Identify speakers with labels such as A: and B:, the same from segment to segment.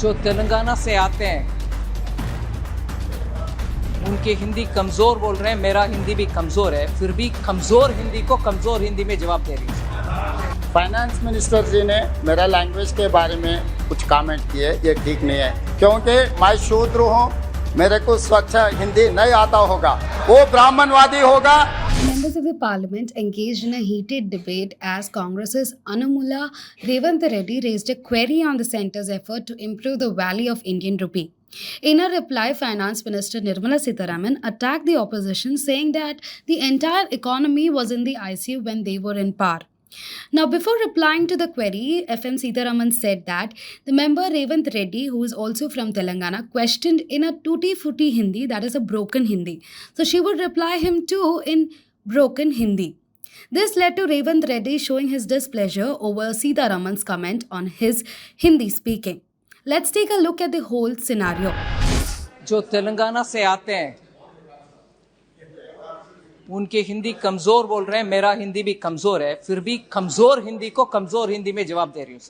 A: जो तेलंगाना से आते हैं उनकी हिंदी कमज़ोर बोल रहे हैं, मेरा हिंदी भी कमज़ोर है, फिर भी कमज़ोर हिंदी को कमज़ोर हिंदी में जवाब दे रही हूँ।
B: फाइनेंस मिनिस्टर जी ने मेरा लैंग्वेज के बारे में कुछ कमेंट किए, ये ठीक नहीं है क्योंकि मैं शूद्र हूँ, मेरे को स्वच्छ हिंदी नहीं आता होगा, वो ब्राह्मणवादी होगा।
C: Members of the parliament engaged in a heated debate as Congress's Anamula Revanth Reddy raised a query on the centre's effort to improve the value of Indian rupee. In a reply, Finance Minister Nirmala Sitharaman attacked the opposition, saying that the entire economy was in the ICU when they were in power. Now, before replying to the query, FM Sitharaman said that the member Revanth Reddy, who is also from Telangana, questioned in a tutti-frutti Hindi, that is a broken Hindi. So she would reply him too in broken Hindi. This led to Revanth Reddy showing his displeasure over Sitharaman's comment on his Hindi speaking. Let's take a look at the whole scenario.
A: जो तेलंगाना से आते हैं उनकी हिंदी कमज़ोर बोल रहे हैं, मेरा हिंदी भी कमज़ोर है, फिर भी कमज़ोर हिंदी को कमज़ोर हिंदी में जवाब दे रही हूँ।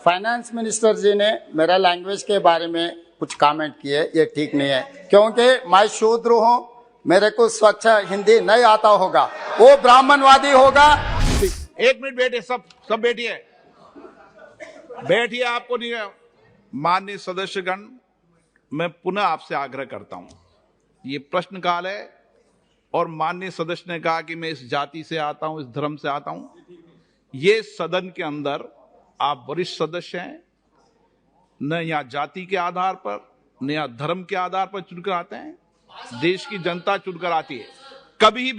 B: फाइनेंस मिनिस्टर जी ने मेरा लैंग्वेज के बारे में कुछ कमेंट किए, ये ठीक नहीं है क्योंकि मैं शूद्र हूँ, मेरे को स्वच्छ हिंदी नहीं आता होगा, वो ब्राह्मणवादी होगा।
D: एक मिनट बैठिए, सब बैठिए, आपको नहीं। माननीय सदस्यगण, मैं पुनः आपसे आग्रह करता हूं, ये प्रश्नकाल है और माननीय सदस्य ने कहा कि मैं इस जाति से आता हूं, इस धर्म से आता हूं। ये सदन के अंदर आप वरिष्ठ सदस्य हैं, न यहाँ जाति के आधार पर न यहाँ धर्म के आधार पर चुनकर आते हैं, देश की जनता चुनकर आती है। कभी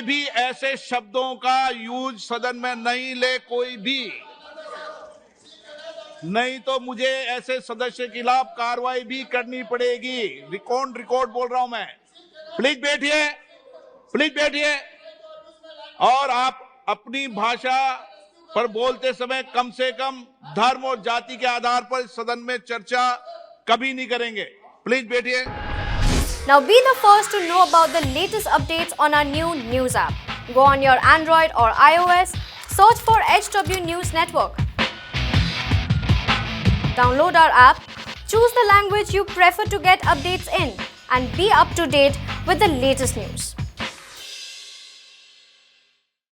D: भी ऐसे शब्दों का यूज सदन में नहीं ले कोई भी, नहीं तो मुझे ऐसे सदस्य के खिलाफ कार्रवाई भी करनी पड़ेगी। रिकॉर्ड बोल रहा हूं मैं। प्लीज बैठिए और आप अपनी भाषा पर बोलते समय कम से कम धर्म और जाति के आधार पर सदन में चर्चा कभी नहीं करेंगे। प्लीज बैठिए।
E: Now be the first to know about the latest updates on our new news app. Go on your Android or iOS, search for HW News Network. Download our app, choose the language you prefer to get updates in, and be up to date with the latest news.